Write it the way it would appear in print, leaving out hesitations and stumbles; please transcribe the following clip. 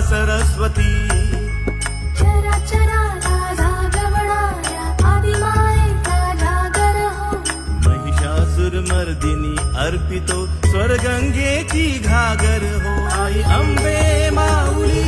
सरस्वती. चराचराला जागवणाऱ्या आदिमायेचा जागर हो. महिषासुरमर्दिनी अर्पितो स्वर्गंगेची घागर हो. आई अंबे माऊली